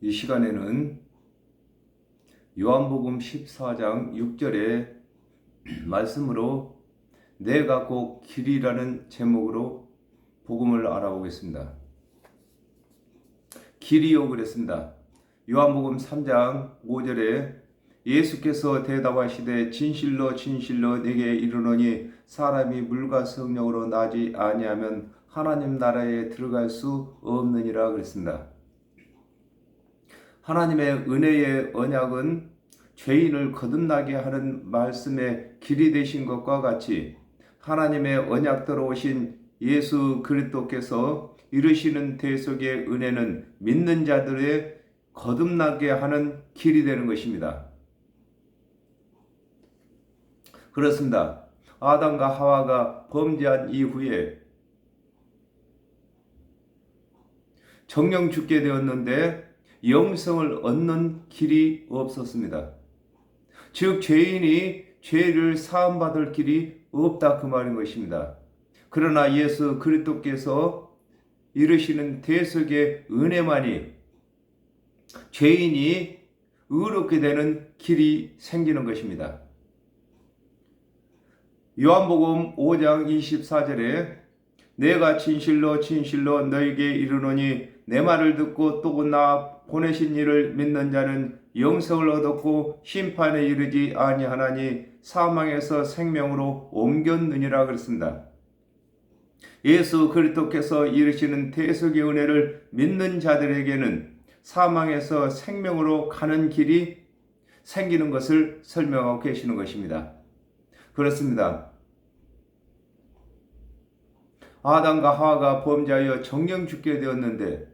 이 시간에는 요한복음 14장 6절의 말씀으로 내가 곧 길이라는 제목으로 복음을 알아보겠습니다. 길이요 그랬습니다. 요한복음 3장 5절에 예수께서 대답하시되 진실로 진실로 네게 이르노니 사람이 물과 성령으로 나지 아니하면 하나님 나라에 들어갈 수 없느니라 그랬습니다. 하나님의 은혜의 언약은 죄인을 거듭나게 하는 말씀의 길이 되신 것과 같이 하나님의 언약대로 오신 예수 그리스도께서 이루시는 대속의 은혜는 믿는 자들의 거듭나게 하는 길이 되는 것입니다. 그렇습니다. 아담과 하와가 범죄한 이후에 정령 죽게 되었는데 영생을 얻는 길이 없었습니다. 즉 죄인이 죄를 사함받을 길이 없다 그 말인 것입니다. 그러나 예수 그리스도께서 이루시는 대속의 은혜만이 죄인이 의롭게 되는 길이 생기는 것입니다. 요한복음 5장 24절에 내가 진실로 진실로 너에게 이르노니 내 말을 듣고 또 나 보내신 이를 믿는 자는 영생을 얻었고 심판에 이르지 아니하나니 사망에서 생명으로 옮겼느니라 그랬습니다. 예수 그리스도께서 이루시는 대속의 은혜를 믿는 자들에게는 사망에서 생명으로 가는 길이 생기는 것을 설명하고 계시는 것입니다. 그렇습니다. 아담과 하와가 범죄하여 정령 죽게 되었는데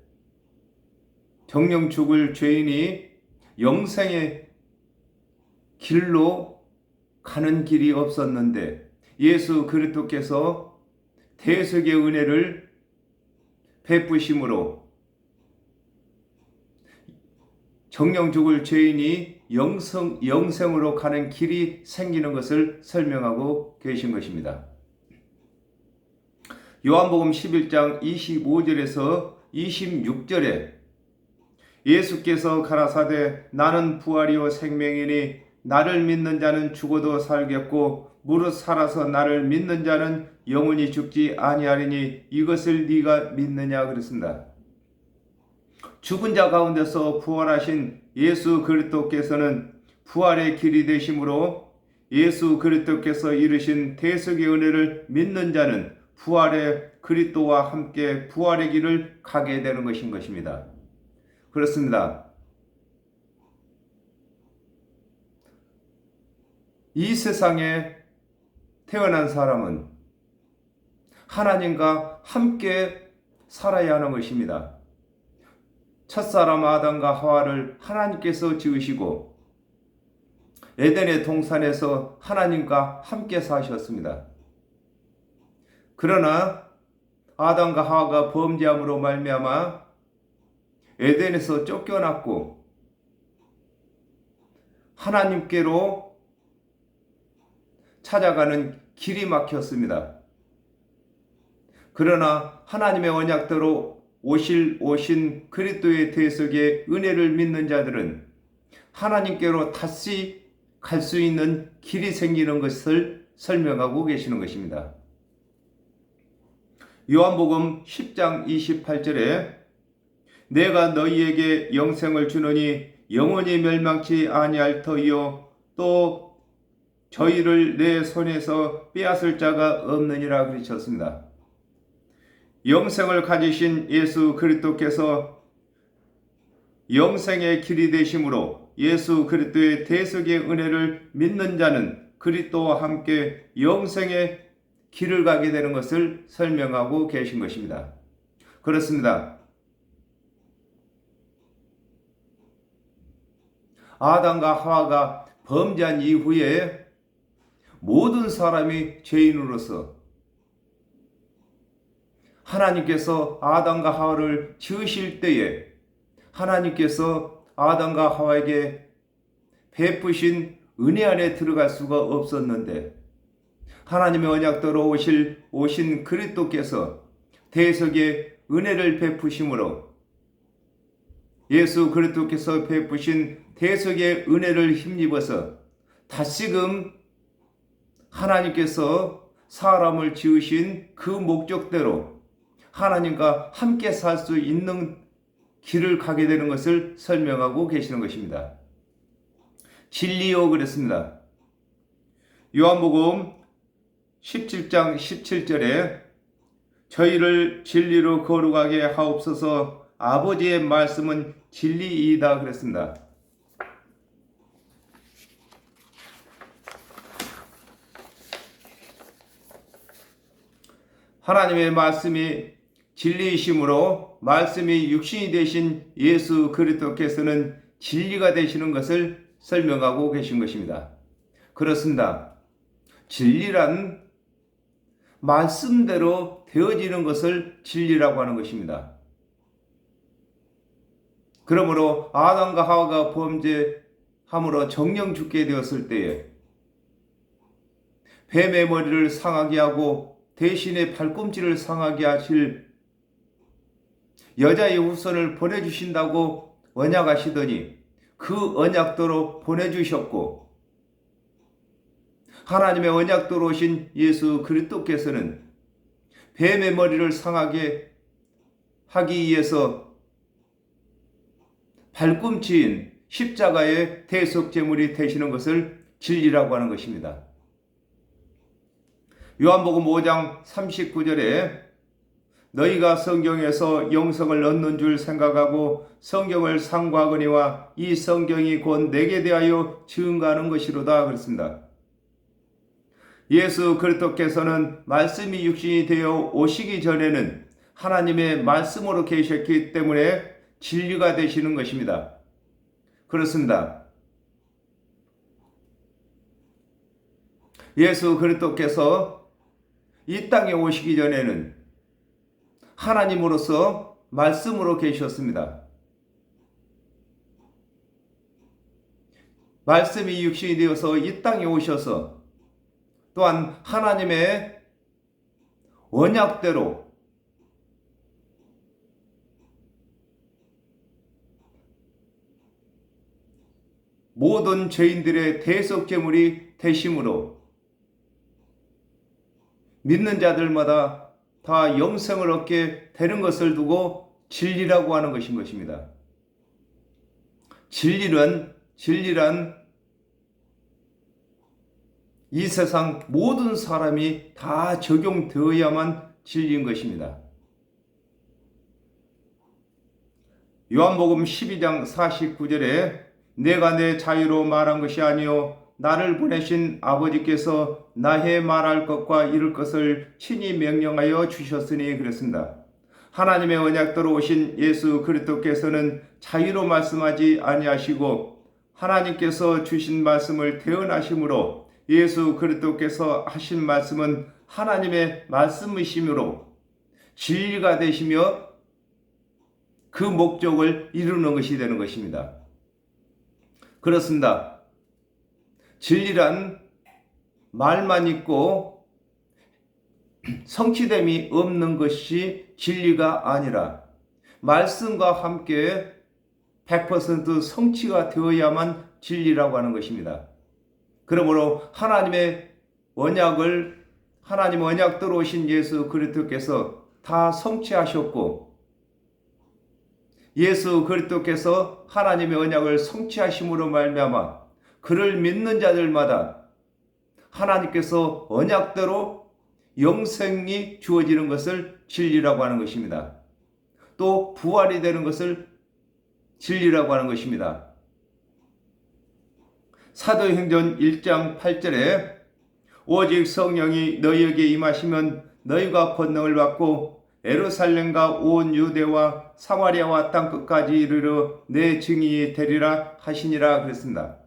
정령 죽을 죄인이 영생의 길로 가는 길이 없었는데 예수 그리스도께서 대속의 은혜를 베푸심으로 정령 죽을 죄인이 영생으로 가는 길이 생기는 것을 설명하고 계신 것입니다. 요한복음 11장 25절에서 26절에 예수께서 가라사대 나는 부활이요 생명이니 나를 믿는 자는 죽어도 살겠고 무릇 살아서 나를 믿는 자는 영원히 죽지 아니하리니 이것을 네가 믿느냐 그랬습니다. 죽은 자 가운데서 부활하신 예수 그리스도께서는 부활의 길이 되심으로 예수 그리스도께서 이루신 대속의 은혜를 믿는 자는 부활의 그리스도와 함께 부활의 길을 가게 되는 것인 것입니다. 그렇습니다. 이 세상에 태어난 사람은 하나님과 함께 살아야 하는 것입니다. 첫사람 아담과 하와를 하나님께서 지으시고 에덴의 동산에서 하나님과 함께 사셨습니다. 그러나 아담과 하와가 범죄함으로 말미암아 에덴에서 쫓겨났고 하나님께로 찾아가는 길이 막혔습니다. 그러나 하나님의 언약대로 오신 그리스도의 대속의 은혜를 믿는 자들은 하나님께로 다시 갈 수 있는 길이 생기는 것을 설명하고 계시는 것입니다. 요한복음 10장 28절에 내가 너희에게 영생을 주노니 영원히 멸망치 아니할 터이요 또 저희를 내 손에서 빼앗을 자가 없느니라 그러셨습니다. 영생을 가지신 예수 그리스도께서 영생의 길이 되심으로 예수 그리스도의 대속의 은혜를 믿는 자는 그리스도와 함께 영생의 길을 가게 되는 것을 설명하고 계신 것입니다. 그렇습니다. 아담과 하와가 범죄한 이후에 모든 사람이 죄인으로서 하나님께서 아담과 하와를 지으실 때에 하나님께서 아담과 하와에게 베푸신 은혜 안에 들어갈 수가 없었는데 하나님의 언약대로 오신 그리스도께서 대속의 은혜를 베푸심으로 예수 그리스도께서 베푸신 대속의 은혜를 힘입어서 다시금 하나님께서 사람을 지으신 그 목적대로 하나님과 함께 살 수 있는 길을 가게 되는 것을 설명하고 계시는 것입니다. 진리요 그랬습니다. 요한복음 17장 17절에 저희를 진리로 거룩하게 하옵소서, 아버지의 말씀은 진리이다 그랬습니다. 하나님의 말씀이 진리이심으로 말씀이 육신이 되신 예수 그리스도께서는 진리가 되시는 것을 설명하고 계신 것입니다. 그렇습니다. 진리란 말씀대로 되어지는 것을 진리라고 하는 것입니다. 그러므로 아담과 하와가 범죄함으로 정령 죽게 되었을 때에 뱀의 머리를 상하게 하고 대신에 발꿈치를 상하게 하실 여자의 후손을 보내주신다고 언약하시더니 그 언약대로 보내주셨고, 하나님의 언약대로 오신 예수 그리스도께서는 뱀의 머리를 상하게 하기 위해서 발꿈치인 십자가의 대속제물이 되시는 것을 진리라고 하는 것입니다. 요한복음 5장 39절에 너희가 성경에서 영생을 얻는 줄 생각하고 성경을 상고하거니와 이 성경이 곧 내게 대하여 증거하는 것이로다 그랬습니다. 예수 그리스도께서는 말씀이 육신이 되어 오시기 전에는 하나님의 말씀으로 계셨기 때문에 진리가 되시는 것입니다. 그렇습니다. 예수 그리스도께서 이 땅에 오시기 전에는 하나님으로서 말씀으로 계셨습니다. 말씀이 육신이 되어서 이 땅에 오셔서 또한 하나님의 언약대로 모든 죄인들의 대속제물이 되심으로 믿는 자들마다 다 영생을 얻게 되는 것을 두고 진리라고 하는 것인 것입니다. 진리란 이 세상 모든 사람이 다 적용되어야만 진리인 것입니다. 요한복음 12장 49절에 내가 내 자유로 말한 것이 아니요 나를 보내신 아버지께서 나의 말할 것과 이룰 것을 친히 명령하여 주셨으니 그랬습니다. 하나님의 언약대로 오신 예수 그리스도께서는 자유로 말씀하지 아니하시고 하나님께서 주신 말씀을 대언하심으로 예수 그리스도께서 하신 말씀은 하나님의 말씀이시므로 진리가 되시며 그 목적을 이루는 것이 되는 것입니다. 그렇습니다. 진리란 말만 있고 성취됨이 없는 것이 진리가 아니라 말씀과 함께 100% 성취가 되어야만 진리라고 하는 것입니다. 그러므로 하나님의 언약대로 오신 예수 그리스도께서 다 성취하셨고, 예수 그리스도께서 하나님의 언약을 성취하심으로 말미암아 그를 믿는 자들마다 하나님께서 언약대로 영생이 주어지는 것을 진리라고 하는 것입니다. 또 부활이 되는 것을 진리라고 하는 것입니다. 사도행전 1장 8절에 오직 성령이 너희에게 임하시면 너희가 권능을 받고 예루살렘과 온 유대와 사마리아와 땅끝까지 이르러 내 증인이 되리라 하시니라 그랬습니다.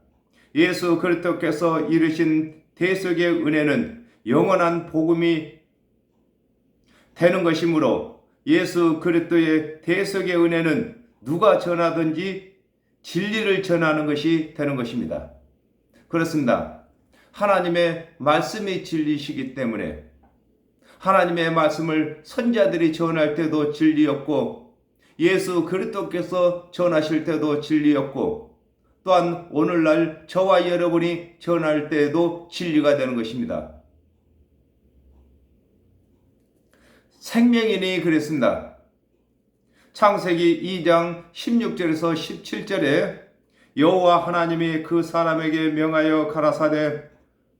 예수 그리스도께서 이루신 대속의 은혜는 영원한 복음이 되는 것이므로 예수 그리스도의 대속의 은혜는 누가 전하든지 진리를 전하는 것이 되는 것입니다. 그렇습니다. 하나님의 말씀이 진리시기 때문에 하나님의 말씀을 선자들이 전할 때도 진리였고 예수 그리스도께서 전하실 때도 진리였고 또한 오늘날 저와 여러분이 전할 때에도 진리가 되는 것입니다. 생명이니 그랬습니다. 창세기 2장 16절에서 17절에 여호와 하나님이 그 사람에게 명하여 가라사대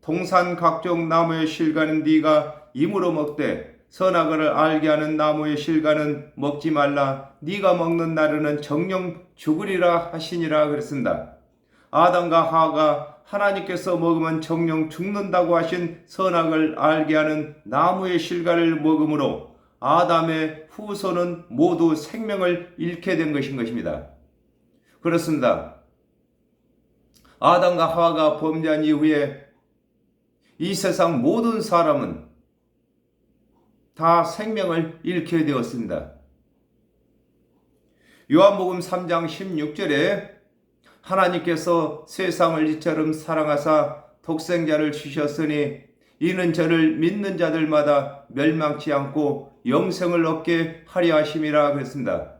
동산 각종 나무의 실과는 네가 임으로 먹되 선악을 알게 하는 나무의 실과는 먹지 말라. 네가 먹는 날에는 정령 죽으리라 하시니라 그랬습니다. 아담과 하와가 하나님께서 먹으면 정령 죽는다고 하신 선악을 알게 하는 나무의 실과를 먹음으로 아담의 후손은 모두 생명을 잃게 된 것입니다. 그렇습니다. 아담과 하와가 범죄한 이후에 이 세상 모든 사람은 다 생명을 잃게 되었습니다. 요한복음 3장 16절에 하나님께서 세상을 이처럼 사랑하사 독생자를 주셨으니 이는 저를 믿는 자들마다 멸망치 않고 영생을 얻게 하려 하심이라 그랬습니다.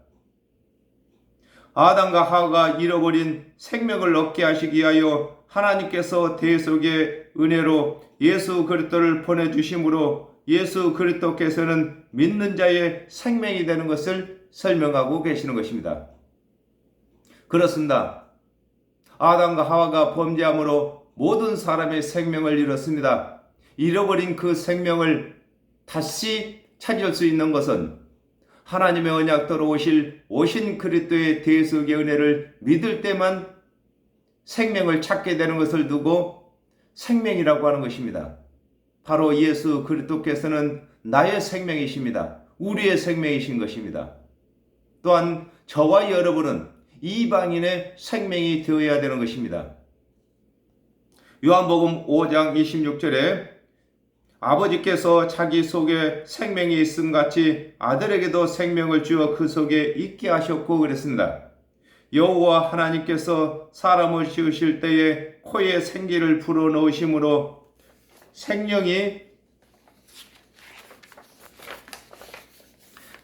아담과 하와가 잃어버린 생명을 얻게 하시기 위하여 하나님께서 대속의 은혜로 예수 그리스도를 보내주심으로 예수 그리스도께서는 믿는 자의 생명이 되는 것을 설명하고 계시는 것입니다. 그렇습니다. 아담과 하와가 범죄함으로 모든 사람의 생명을 잃었습니다. 잃어버린 그 생명을 다시 찾을 수 있는 것은 하나님의 언약대로 오신 그리스도의 대속의 은혜를 믿을 때만 생명을 찾게 되는 것을 두고 생명이라고 하는 것입니다. 바로 예수 그리스도께서는 나의 생명이십니다. 우리의 생명이신 것입니다. 또한 저와 여러분은 이방인의 생명이 되어야 되는 것입니다. 요한복음 5장 26절에 아버지께서 자기 속에 생명이 있음 같이 아들에게도 생명을 주어 그 속에 있게 하셨고 그랬습니다. 여호와 하나님께서 사람을 지으실 때에 코에 생기를 불어넣으심으로 생명이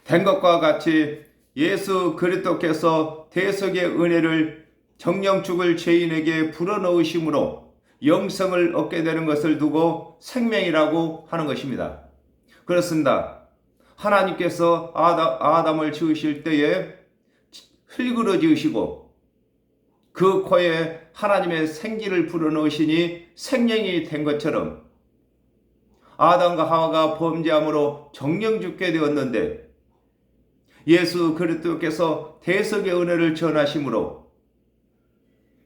된 것과 같이 예수 그리스도께서 대속의 은혜를 정령 죽을 죄인에게 불어넣으심으로 영생을 얻게 되는 것을 두고 생명이라고 하는 것입니다. 그렇습니다. 하나님께서 아담을 지으실 때에 흙으로 지으시고 그 코에 하나님의 생기를 불어넣으시니 생명이 된 것처럼 아담과 하와가 범죄함으로 정령 죽게 되었는데 예수 그리스도께서 대속의 은혜를 전하심으로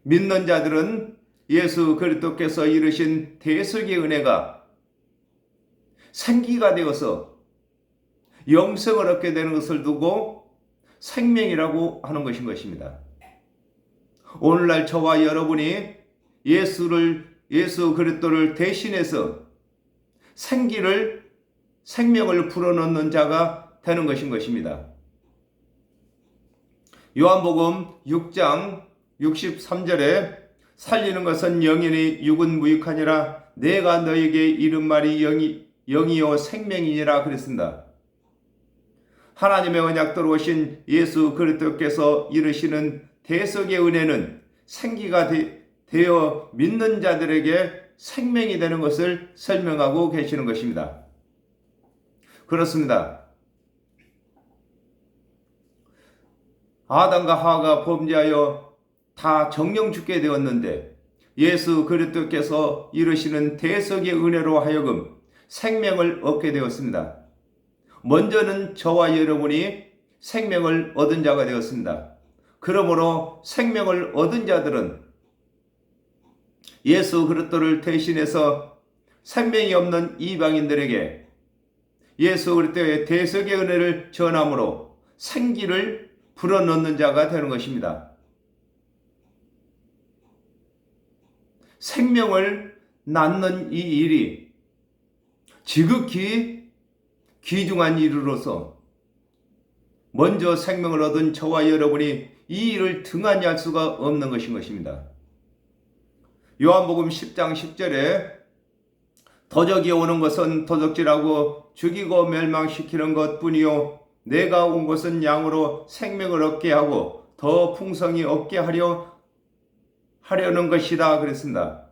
믿는 자들은 예수 그리스도께서 이루신 대속의 은혜가 생기가 되어서 영생을 얻게 되는 것을 두고 생명이라고 하는 것인 것입니다. 오늘날 저와 여러분이 예수 그리스도를 대신해서 생명을 불어넣는 자가 되는 것인 것입니다. 요한복음 6장 63절에 살리는 것은 영이니 육은 무익하니라 내가 너에게 이른 말이 영이요 생명이니라 그랬습니다. 하나님의 언약대로 오신 예수 그리스도께서 이루시는 대속의 은혜는 생기가 되어 믿는 자들에게 생명이 되는 것을 설명하고 계시는 것입니다. 그렇습니다. 아담과 하와가 범죄하여 다 정령 죽게 되었는데 예수 그리스도께서 이루시는 대속의 은혜로 하여금 생명을 얻게 되었습니다. 먼저는 저와 여러분이 생명을 얻은 자가 되었습니다. 그러므로 생명을 얻은 자들은 예수 그리스도를 대신해서 생명이 없는 이방인들에게 예수 그리스도의 대속의 은혜를 전함으로 생기를 불어넣는 자가 되는 것입니다. 생명을 낳는 이 일이 지극히 귀중한 일으로서 먼저 생명을 얻은 저와 여러분이 이 일을 등한히 할 수가 없는 것인 것입니다. 요한복음 10장 10절에 도적이 오는 것은 도적질하고 죽이고 멸망시키는 것뿐이요 내가 온 것은 양으로 생명을 얻게 하고 더 풍성히 얻게 하려는 것이다 그랬습니다.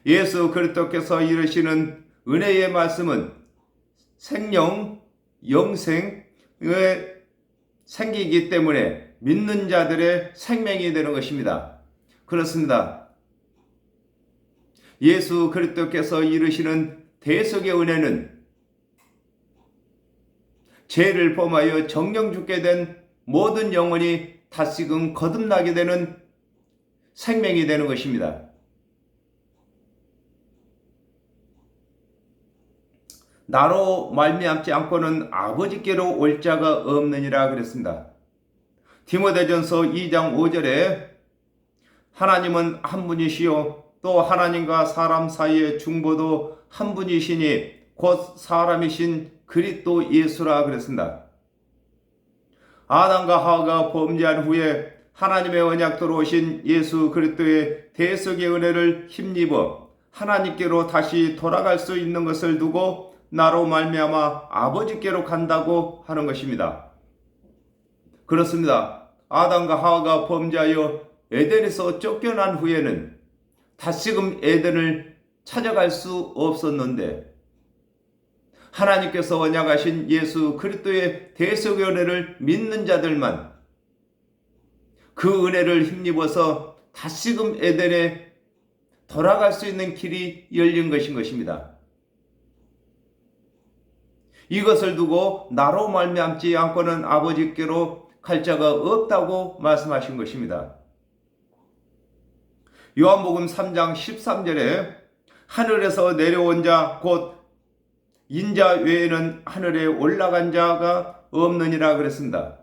예수 그리스도께서 이르시는 은혜의 말씀은 생명, 영생의 생기기 때문에 믿는 자들의 생명이 되는 것입니다. 그렇습니다. 예수 그리스도께서 이르시는 대속의 은혜는 죄를 범하여 정령 죽게 된 모든 영혼이 다시금 거듭나게 되는 생명이 되는 것입니다. 나로 말미암지 않고는 아버지께로 올 자가 없느니라 그랬습니다. 디모데전서 2장 5절에 하나님은 한 분이시요 또 하나님과 사람 사이의 중보도 한 분이시니 곧 사람이신 그리스도 예수라 그랬습니다. 아담과 하와가 범죄한 후에 하나님의 언약도로 오신 예수 그리스도의 대속의 은혜를 힘입어 하나님께로 다시 돌아갈 수 있는 것을 두고 나로 말미암아 아버지께로 간다고 하는 것입니다. 그렇습니다. 아담과 하와가 범죄하여 에덴에서 쫓겨난 후에는 다시금 에덴을 찾아갈 수 없었는데 하나님께서 언약하신 예수 그리스도의 대속의 은혜를 믿는 자들만 그 은혜를 힘입어서 다시금 에덴에 돌아갈 수 있는 길이 열린 것입니다. 이것을 두고 나로 말미암지 않고는 아버지께로 갈 자가 없다고 말씀하신 것입니다. 요한복음 3장 13절에 하늘에서 내려온 자 곧 인자 외에는 하늘에 올라간 자가 없느니라 그랬습니다.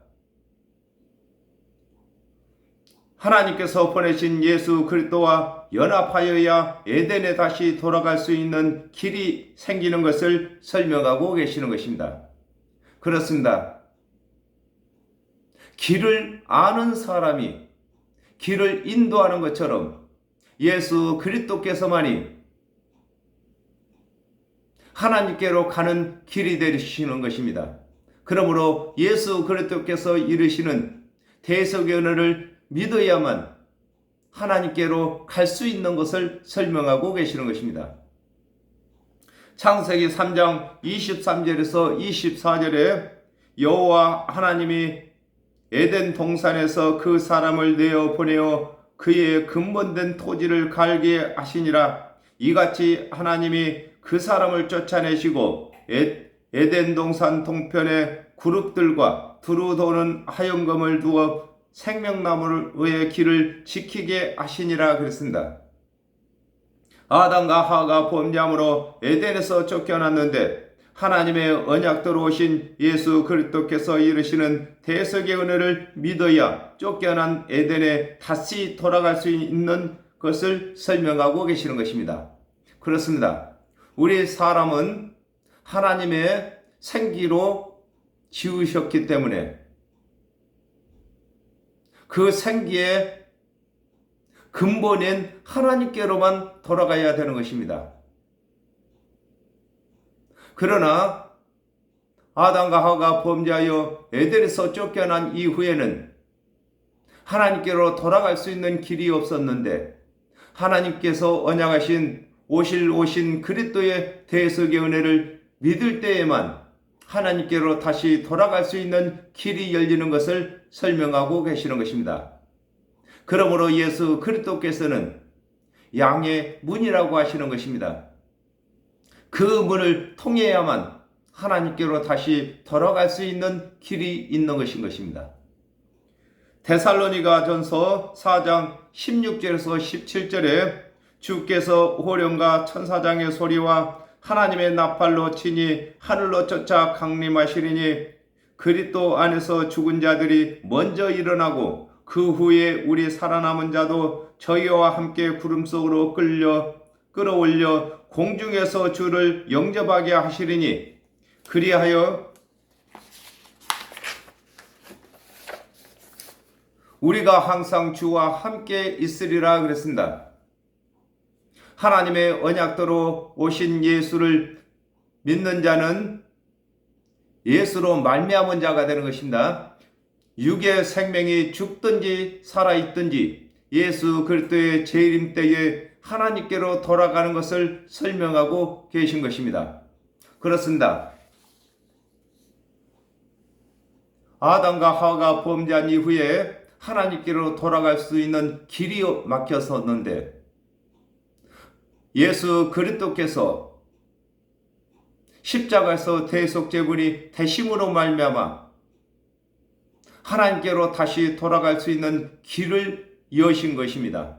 하나님께서 보내신 예수 그리스도와 연합하여야 에덴에 다시 돌아갈 수 있는 길이 생기는 것을 설명하고 계시는 것입니다. 그렇습니다. 길을 아는 사람이 길을 인도하는 것처럼 예수 그리스도께서만이 하나님께로 가는 길이 되시는 것입니다. 그러므로 예수 그리스도께서 이르시는 대속의 은혜를 믿어야만 하나님께로 갈 수 있는 것을 설명하고 계시는 것입니다. 창세기 3장 23절에서 24절에 여호와 하나님이 에덴 동산에서 그 사람을 내어 보내어 그의 근본된 토지를 갈게 하시니라. 이같이 하나님이 그 사람을 쫓아내시고 에덴 동산 동편에 그룹들과 두루 도는 하영검을 두어 생명나무의 길을 지키게 하시니라 그랬습니다. 아담과 하와가 범죄함으로 에덴에서 쫓겨났는데 하나님의 언약대로 오신 예수 그리스도께서 이르시는 대속의 은혜를 믿어야 쫓겨난 에덴에 다시 돌아갈 수 있는 것을 설명하고 계시는 것입니다. 그렇습니다. 우리 사람은 하나님의 생기로 지으셨기 때문에 그 생기의 근본인 하나님께로만 돌아가야 되는 것입니다. 그러나 아담과 하와가 범죄하여 에덴에서 쫓겨난 이후에는 하나님께로 돌아갈 수 있는 길이 없었는데 하나님께서 언약하신 오신 그리스도의 대속의 은혜를 믿을 때에만 하나님께로 다시 돌아갈 수 있는 길이 열리는 것을 설명하고 계시는 것입니다. 그러므로 예수 그리스도께서는 양의 문이라고 하시는 것입니다. 그 문을 통해야만 하나님께로 다시 돌아갈 수 있는 길이 있는 것입니다. 데살로니가전서 4장 16절에서 17절에 주께서 호령과 천사장의 소리와 하나님의 나팔로 치니 하늘로 쫓아 강림하시리니 그리스도 안에서 죽은 자들이 먼저 일어나고 그 후에 우리 살아남은 자도 저희와 함께 구름 속으로 끌어올려 공중에서 주를 영접하게 하시리니 그리하여 우리가 항상 주와 함께 있으리라 그랬습니다. 하나님의 언약대로 오신 예수를 믿는 자는 예수로 말미암은 자가 되는 것입니다. 육의 생명이 죽든지 살아있든지 예수 그리스도의 재림 때에 하나님께로 돌아가는 것을 설명하고 계신 것입니다. 그렇습니다. 아담과 하와가 범죄한 이후에 하나님께로 돌아갈 수 있는 길이 막혔었는데 예수 그리스도께서 십자가에서 대속제물이 대심으로 말미암아 하나님께로 다시 돌아갈 수 있는 길을 여신 것입니다.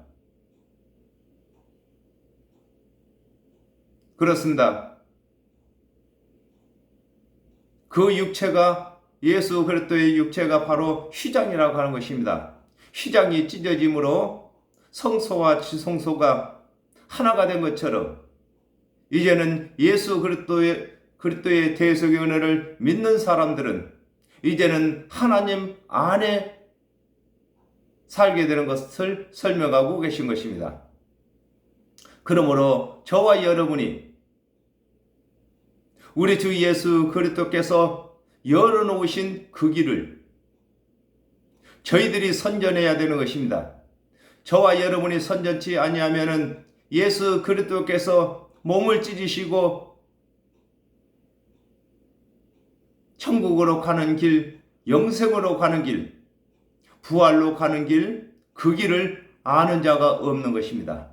그렇습니다. 그 육체가 예수 그리스도의 육체가 바로 휘장이라고 하는 것입니다. 휘장이 찢어짐으로 성소와 지성소가 하나가 된 것처럼 이제는 예수 그리스도의 대속의 은혜를 믿는 사람들은 이제는 하나님 안에 살게 되는 것을 설명하고 계신 것입니다. 그러므로 저와 여러분이 우리 주 예수 그리스도께서 열어놓으신 그 길을 저희들이 선전해야 되는 것입니다. 저와 여러분이 선전치 아니하면은 예수 그리스도께서 몸을 찢으시고 천국으로 가는 길, 영생으로 가는 길, 부활로 가는 길, 그 길을 아는 자가 없는 것입니다.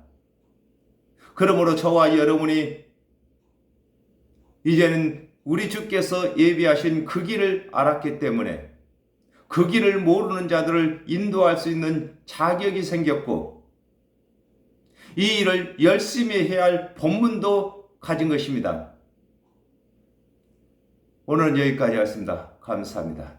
그러므로 저와 여러분이 이제는 우리 주께서 예비하신 그 길을 알았기 때문에 그 길을 모르는 자들을 인도할 수 있는 자격이 생겼고 이 일을 열심히 해야 할 본분도 가진 것입니다. 오늘은 여기까지 하겠습니다. 감사합니다.